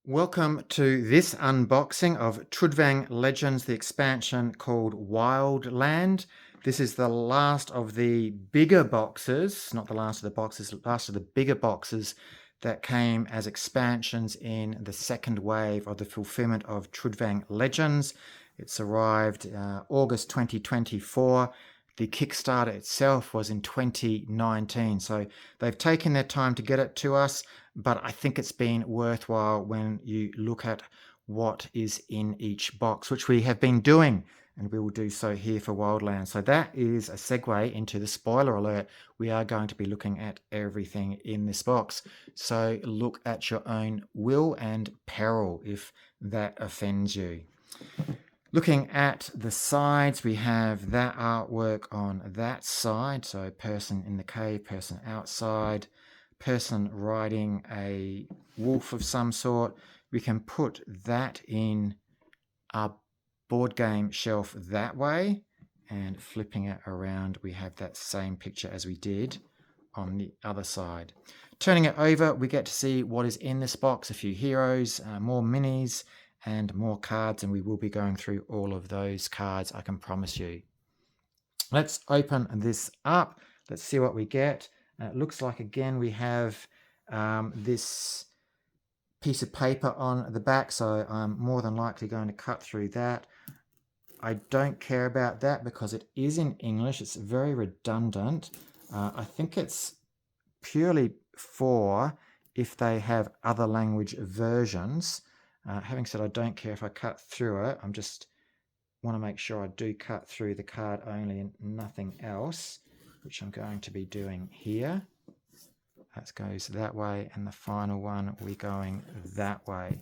Welcome to this unboxing of Trudvang Legends, the expansion called Wildland. This is the last of the bigger boxes, not the last of the boxes, the last of the bigger boxes that came as expansions in the second wave of the fulfillment of Trudvang Legends. It's arrived August 2024. The Kickstarter itself was in 2019, so they've taken their time to get it to us, but I think it's been worthwhile when you look at what is in each box, which we have been doing, and we will do so here for Wildland. So that is a segue into the spoiler alert. We are going to be looking at everything in this box, so look at your own will and peril if that offends you. Looking at the sides, we have that artwork on that side. So person in the cave, person outside, person riding a wolf of some sort. We can put that in our board game shelf that way, and flipping it around, we have that same picture as we did on the other side. Turning it over, we get to see what is in this box: a few heroes, more minis, and more cards, and we will be going through all of those cards, I can promise you. Let's open this up. Let's see what we get. It looks like, again, we have this piece of paper on the back, so I'm more than likely going to cut through that. I don't care about that because it is in English. It's very redundant. I think it's purely for if they have other language versions. Having said I don't care if I cut through it, I'm just want to make sure I do cut through the card only and nothing else, which I'm going to be doing here. That goes that way, and the final one we're going that way.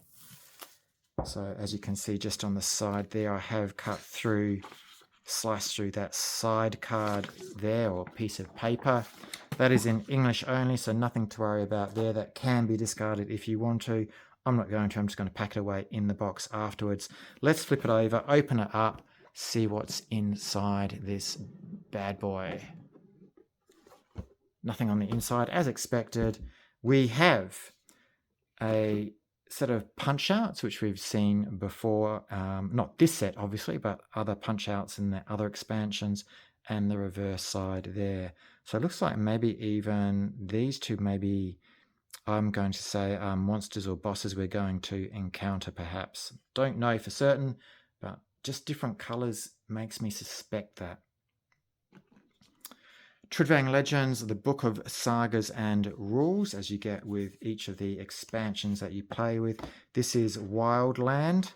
So as you can see just on the side there, I have cut through, sliced through that side card there, or piece of paper. That is in English only, so nothing to worry about there. That can be discarded if you want to. I'm not going to. I'm just going to pack it away in the box afterwards. Let's flip it over, open it up, see what's inside this bad boy. Nothing on the inside, as expected. We have a set of punch outs, which we've seen before. Not this set, obviously, but other punch outs in the other expansions, and the reverse side there. So it looks like maybe even these two, maybe I'm going to say monsters or bosses we're going to encounter, perhaps. Don't know for certain, but just different colors makes me suspect that. Trudvang Legends, the book of sagas and rules, as you get with each of the expansions that you play with. This is Wildland,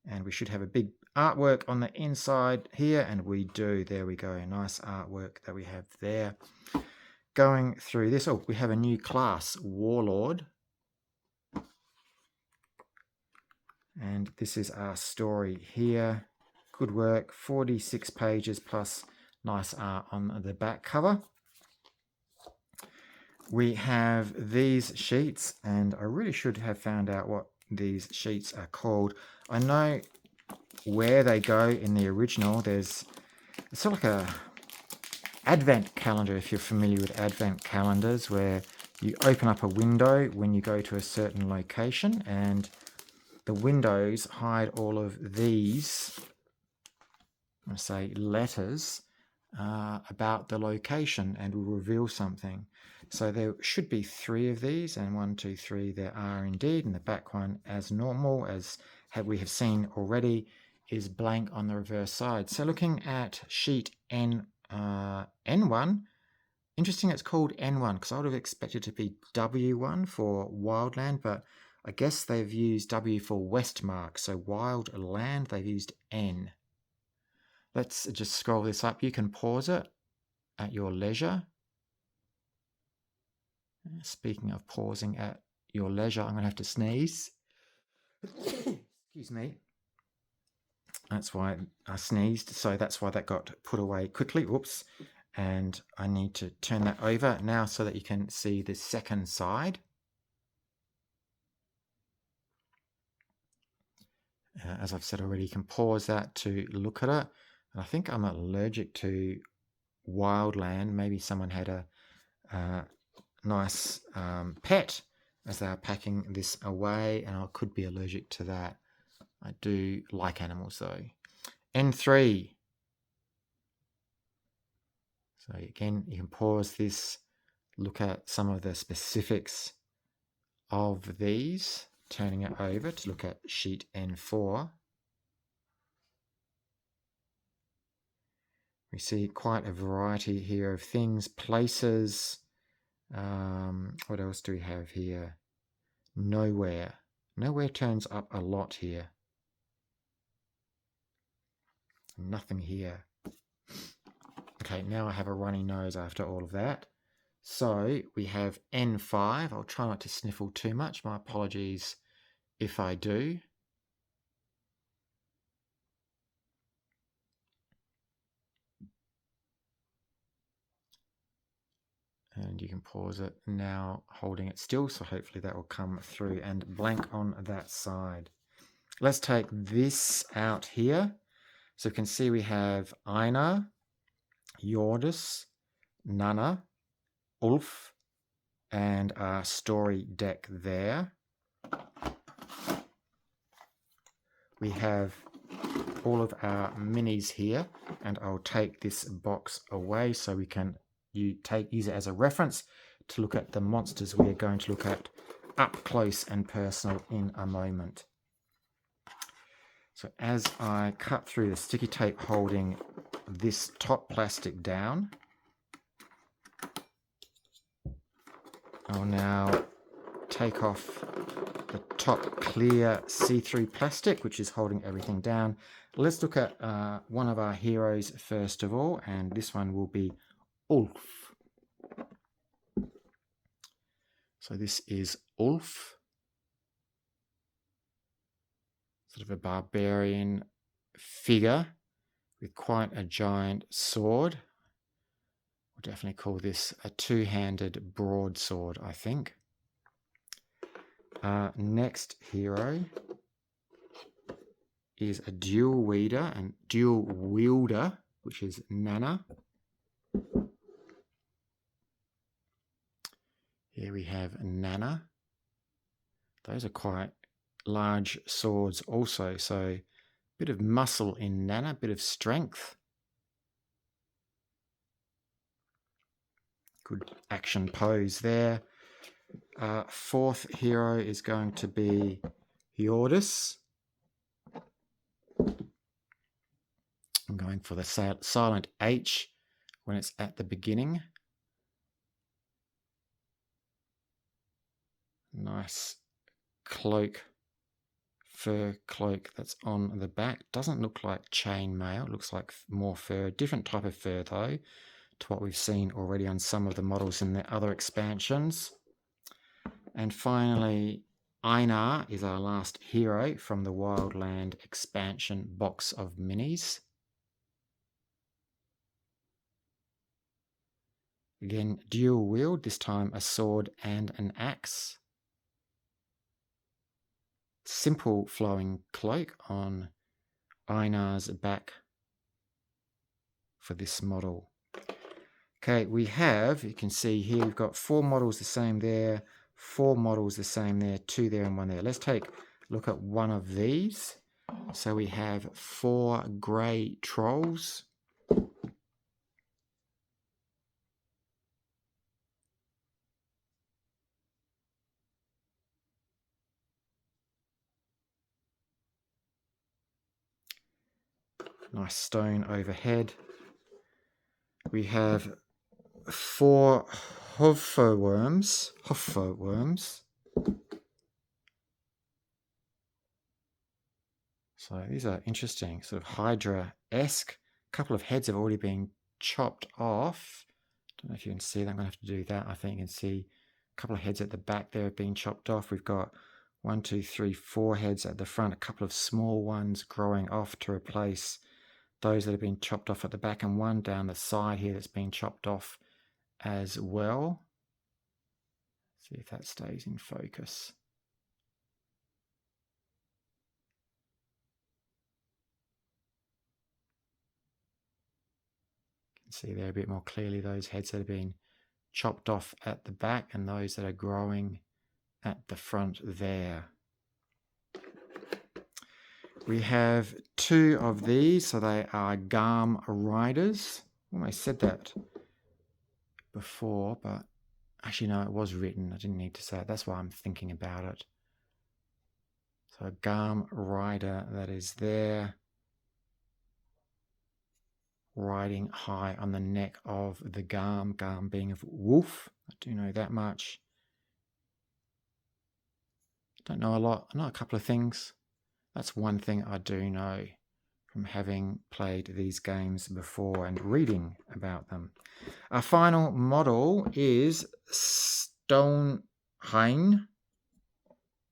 and we should have a big artwork on the inside here, and we do. There we go, nice artwork that we have there. Going through this, we have a new class, Warlord. And this is our story here. Good work, 46 pages plus nice art on the back cover. We have these sheets, and I really should have found out what these sheets are called. I know where they go in the original. It's sort of like a advent calendar, if you're familiar with advent calendars, where you open up a window when you go to a certain location, and the windows hide all of these, I'm going to say, letters about the location, and will reveal something. So there should be 3 of these, and 1, 2, 3 there are indeed, and the back one, as normal, as we have seen already, is blank on the reverse side. So looking at sheet N1, interesting it's called N1, because I would have expected it to be W1 for Wildland, but I guess they've used W for Westmark, so Wildland, they've used N. Let's just scroll this up. You can pause it at your leisure. Speaking of pausing at your leisure, I'm going to have to sneeze. Excuse me. That's why I sneezed, so that's why that got put away quickly. Whoops. And I need to turn that over now so that you can see the second side. As I've said already, you can pause that to look at it. I think I'm allergic to Wildland. Maybe someone had a nice pet as they are packing this away, and I could be allergic to that. I do like animals though. N3. So again, you can pause this, look at some of the specifics of these, turning it over to look at sheet N4. We see quite a variety here of things, places. What else do we have here? Nowhere. Nowhere turns up a lot here. Nothing here. Okay, now I have a runny nose after all of that. So we have N5. I'll try not to sniffle too much. My apologies if I do. And you can pause it now, holding it still, so hopefully that will come through, and blank on that side. Let's take this out here. So you can see we have Einar, Jordis, Nana, Ulf, and our story deck there. We have all of our minis here, and I'll take this box away so we can use it as a reference to look at the monsters we are going to look at up close and personal in a moment. So as I cut through the sticky tape holding this top plastic down, I'll now take off the top clear see-through plastic, which is holding everything down. Let's look at one of our heroes first of all, and this one will be Ulf. So this is Ulf, sort of a barbarian figure with quite a giant sword. We'll definitely call this a two-handed broadsword, I think. Next hero is a dual wielder, which is Nana. Here we have Nana. Those are quite large swords also, so a bit of muscle in Nana, a bit of strength. Good action pose there. Fourth hero is going to be Jordis. I'm going for the silent H when it's at the beginning. Nice cloak, fur cloak that's on the back. Doesn't look like chainmail, it looks like more fur. Different type of fur though to what we've seen already on some of the models in the other expansions. And finally, Einar is our last hero from the Wildland expansion box of minis. Again, dual wield, this time a sword and an axe. Simple flowing cloak on Einar's back for this model. Okay, we have, you can see here, we've got 4 models the same there, 4 models the same there, 2 there and 1 there. Let's take a look at one of these. So we have 4 grey trolls. Nice stone overhead. We have 4 hofferworms. So these are interesting, sort of Hydra-esque. A couple of heads have already been chopped off. Don't know if you can see that. I'm going to have to do that. I think you can see a couple of heads at the back there have been chopped off. We've got 1, 2, 3, 4 heads at the front, a couple of small ones growing off to replace those that have been chopped off at the back, and one down the side here that's been chopped off as well. See if that stays in focus. You can see there a bit more clearly those heads that have been chopped off at the back and those that are growing at the front there. We have 2 of these, so they are Garm Riders. I said that before, but actually no, it was written. I didn't need to say it. That's why I'm thinking about it. So Garm Rider, that is there, riding high on the neck of the Garm, Garm being of wolf. I do know that much. Don't know a lot. I know a couple of things. That's one thing I do know from having played these games before and reading about them. Our final model is Stonehine.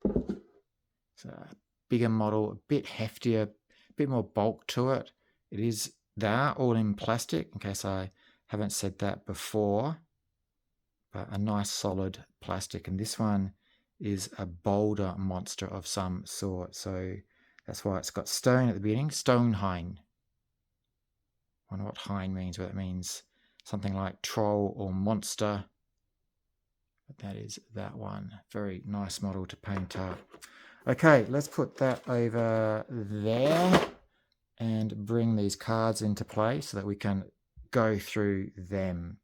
It's a bigger model, a bit heftier, a bit more bulk to it. They are all in plastic, in case I haven't said that before, but a nice solid plastic. And this one is a boulder monster of some sort. So that's why it's got stone at the beginning. Stonehine. I wonder what Hein means, whether it means something like troll or monster. But that is that one. Very nice model to paint up. Okay, let's put that over there and bring these cards into play so that we can go through them.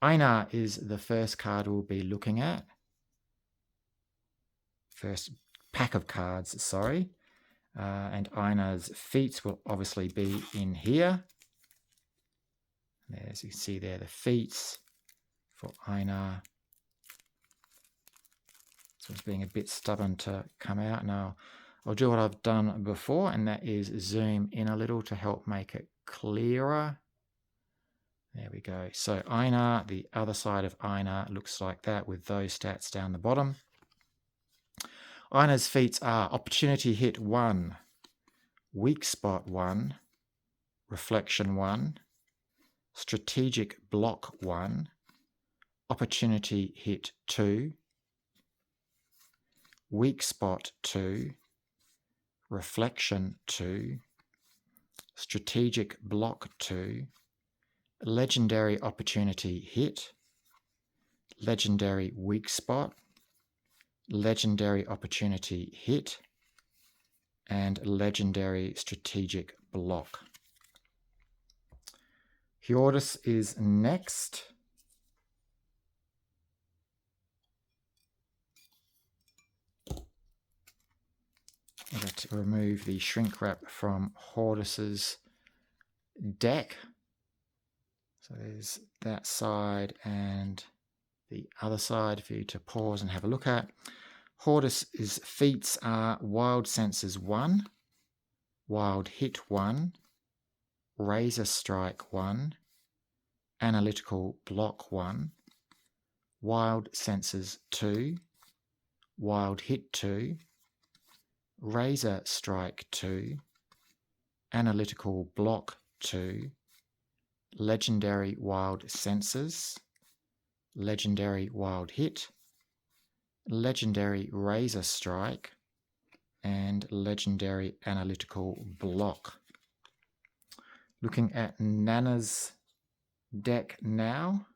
Einar is the first card we'll be looking at. First pack of cards, sorry. And Einar's feats will obviously be in here. As you can see there, the feats for Einar. So it's being a bit stubborn to come out. Now, I'll do what I've done before, and that is zoom in a little to help make it clearer. There we go. So Einar, the other side of Einar looks like that with those stats down the bottom. Einar's feats are Opportunity Hit 1, Weak Spot 1, Reflection 1, Strategic Block 1, Opportunity Hit 2, Weak Spot 2, Reflection 2, Strategic Block 2, Legendary Opportunity Hit, Legendary Weak Spot, Legendary Opportunity Hit, and Legendary Strategic Block. Hjordis is next. I'm going to remove the shrink wrap from Hjordis's deck. So there's that side and the other side for you to pause and have a look at. Hjordis's feats are Wild Senses 1, Wild Hit 1, Razor Strike 1, Analytical Block 1, Wild Senses 2, Wild Hit 2, Razor Strike 2, Analytical Block 2, Legendary Wild Senses, Legendary Wild Hit, Legendary Razor Strike, and Legendary Analytical Block. Looking at Nana's deck now.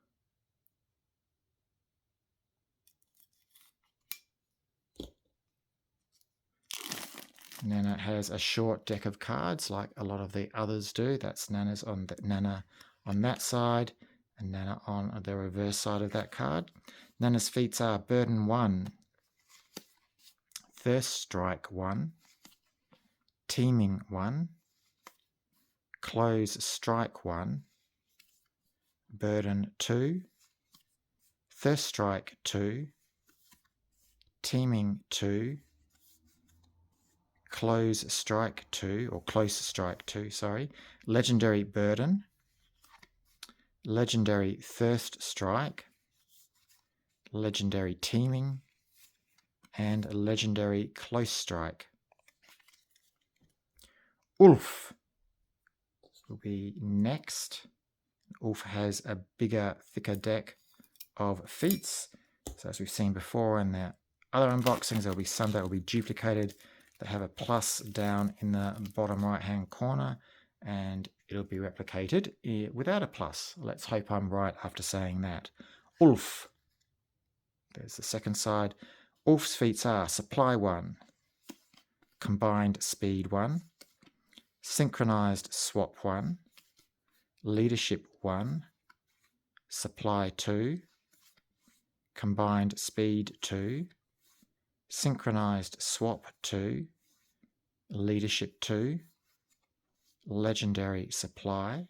Nana has a short deck of cards like a lot of the others do. That's Nana on that side and Nana on the reverse side of that card. Nana's feats are Burden 1, Thirst Strike 1, Teaming 1, Close Strike 1, Burden 2, Thirst Strike 2, Teaming 2, Close Strike 2, or Close Strike 2, sorry, Legendary Burden, Legendary Thirst Strike, Legendary Teaming, and Legendary Close Strike. Ulf will be next. Ulf has a bigger, thicker deck of feats. So as we've seen before in the other unboxings, there'll be some that will be duplicated that have a plus down in the bottom right-hand corner, and it'll be replicated without a plus. Let's hope I'm right after saying that. Ulf. There's the second side. Ulf's feats are Supply 1, Combined Speed 1, Synchronized Swap 1, Leadership 1, Supply 2, Combined Speed 2, Synchronized Swap 2, Leadership 2, Legendary Supply,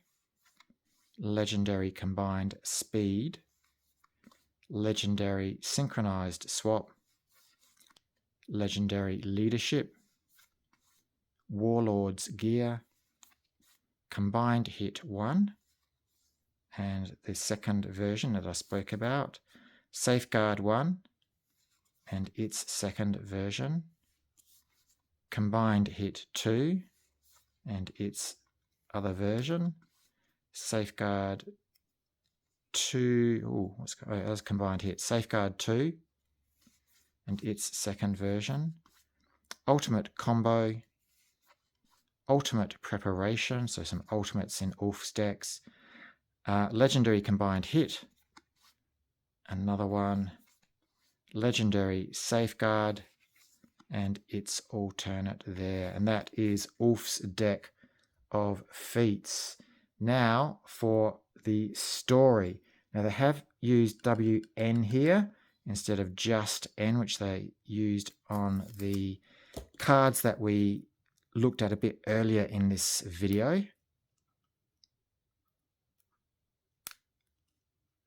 Legendary Combined Speed, Legendary Synchronized Swap, Legendary Leadership, Warlord's Gear, Combined Hit 1, and the second version that I spoke about, Safeguard 1 and its second version, Combined Hit 2 and its other version, Safeguard 2, that's Combined Hit, Safeguard 2 and its second version, Ultimate Combo, Ultimate Preparation, so some ultimates in Ulf's decks, Legendary Combined Hit, another one, Legendary Safeguard, and its alternate there. And that is Ulf's deck of feats. Now for the story. Now they have used WN here instead of just N, which they used on the cards that we looked at a bit earlier in this video.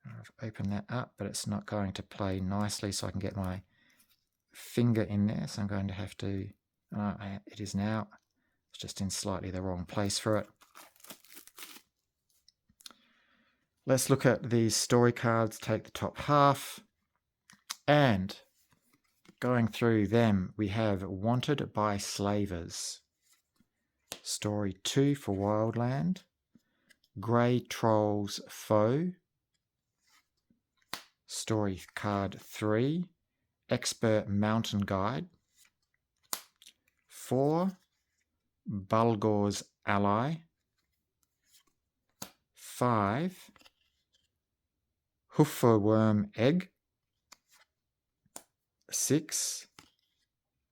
I've opened that up, but it's not going to play nicely, so I can get my finger in there. So I'm going to have to, it is now, it's just in slightly the wrong place for it. Let's look at the story cards, take the top half, and going through them, we have Wanted by Slavers, Story 2 for Wildland, Grey Troll's Foe, Story card 3, Expert Mountain Guide, 4, Bulgor's Ally, 5, Hooferworm Egg, 6,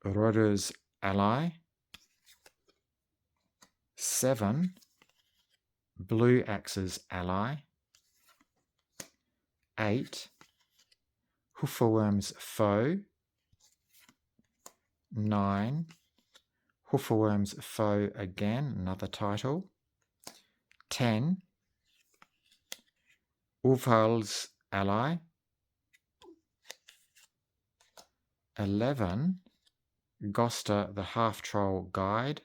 Rudder's Ally, 7, Blue Axe's Ally, 8, Hooferworm's Foe, 9, Hooferworm's Foe again, another title, 10, Ulfhal's Ally, 11, Goster the Half-Troll Guide,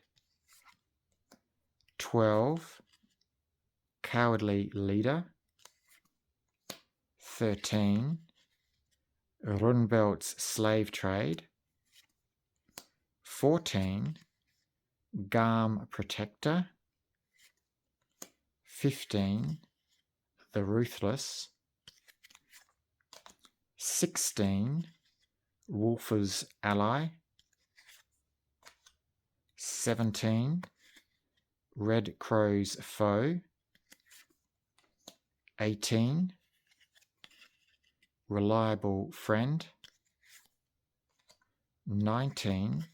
12, Cowardly Leader, 13, Runbelt's Slave Trade, 14, Garm Protector, 15, The Ruthless, 16, Wolfer's Ally, 17, Red Crow's Foe, 18, Reliable Friend, 19,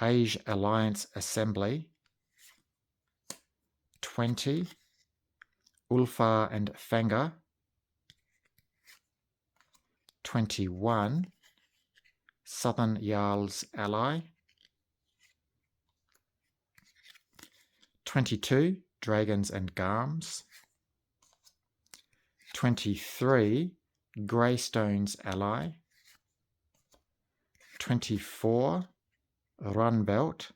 Age Alliance Assembly, 20, Ulfar and Fanga, 21, Southern Jarl's Ally, 22, Dragons and Garms, 23, Greystone's Ally, 24, Runbelt,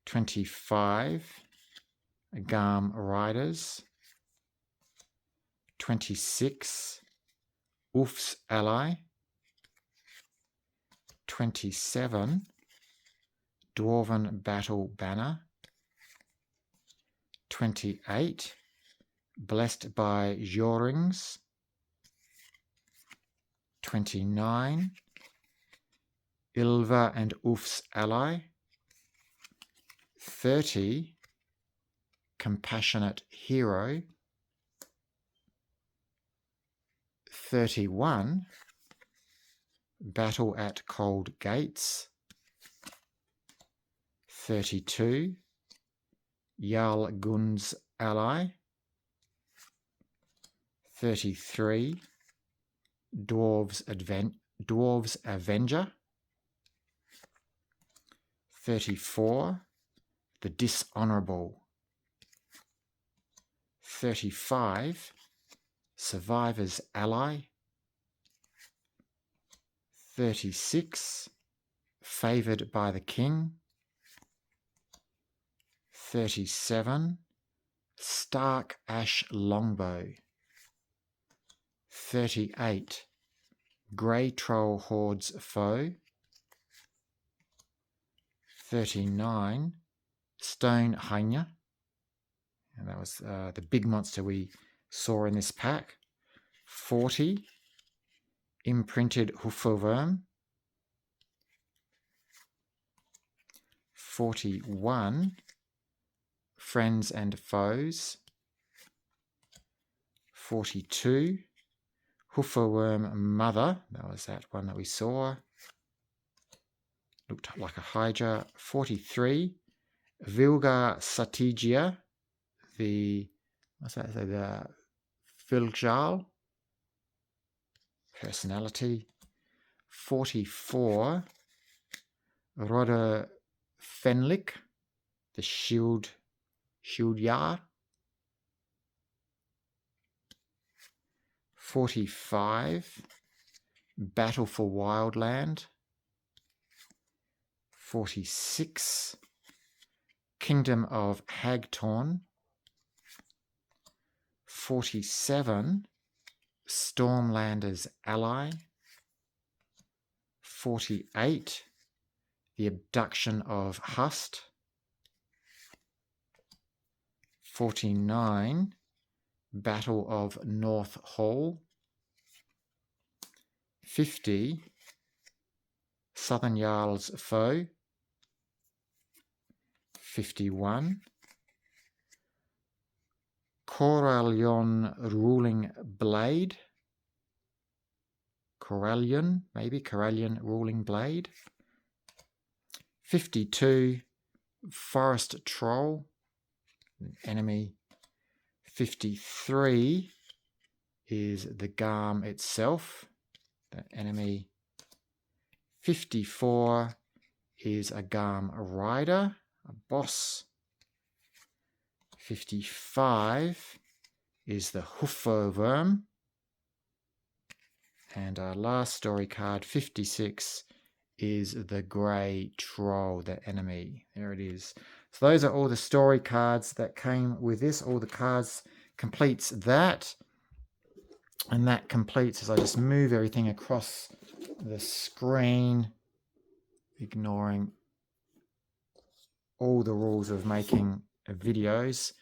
25, Garm Riders, 26, Ulf's Ally, 27, Dwarven Battle Banner, 28, Blessed by Jorings, 29, Ilva and Ulf's Ally, 30, Compassionate Hero, 31, Battle at Cold Gates. 32, Jarl Gun's ally. 33, Dwarves Avenger. 34, The Dishonourable. 35, Survivor's Ally. 36, Favoured by the King. 37, Stark Ash Longbow. 38, Grey Troll Horde's Foe. 39, Stone Hanya. And that was the big monster we saw in this pack. 40, Imprinted Hooferworm. 41, Friends and Foes. 42, Hooferworm Mother. That was that one that we saw. Looked like a Hydra. 43, Vilga Satigia. The Filgjal. Personality. 44, Rodder Fenlik, the Shield Yar. 45, Battle for Wildland. 46, Kingdom of Hagtorn. 47, Stormlander's Ally. 48, The Abduction of Hust. 49, Battle of North Hall. 50, Southern Jarl's Foe. 51, Corellion Ruling Blade. Corellion Ruling Blade. 52, Forest Troll, an enemy. 53 is the Garm itself, the enemy. 54 is a Garm Rider, a boss. 55 is the Hooferworm. And our last story card, 56, is the Grey Troll, the enemy. There it is. So those are all the story cards that came with this. All the cards completes that. And that completes, as I just move everything across the screen, ignoring all the rules of making videos.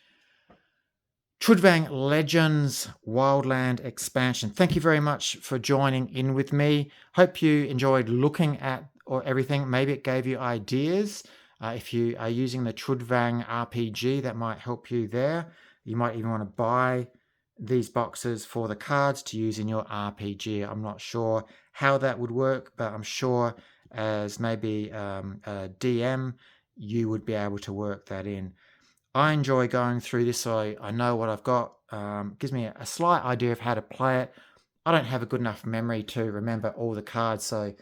Trudvang Legends Wildland expansion. Thank you very much for joining in with me. Hope you enjoyed looking at everything. Maybe it gave you ideas. If you are using the Trudvang RPG, that might help you there. You might even want to buy these boxes for the cards to use in your RPG. I'm not sure how that would work, but I'm sure as maybe a DM, you would be able to work that in. I enjoy going through this, so I know what I've got. Gives me a slight idea of how to play it. I don't have a good enough memory to remember all the cards, so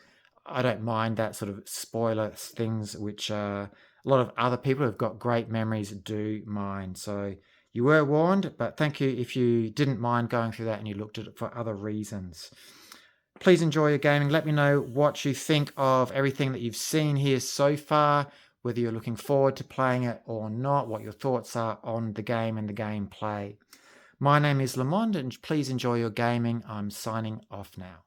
I don't mind that sort of spoiler things, which a lot of other people who've got great memories do mind. So you were warned, but thank you if you didn't mind going through that and you looked at it for other reasons. Please enjoy your gaming. Let me know what you think of everything that you've seen here so far, whether you're looking forward to playing it or not, what your thoughts are on the game and the gameplay. My name is LeMonde, and please enjoy your gaming. I'm signing off now.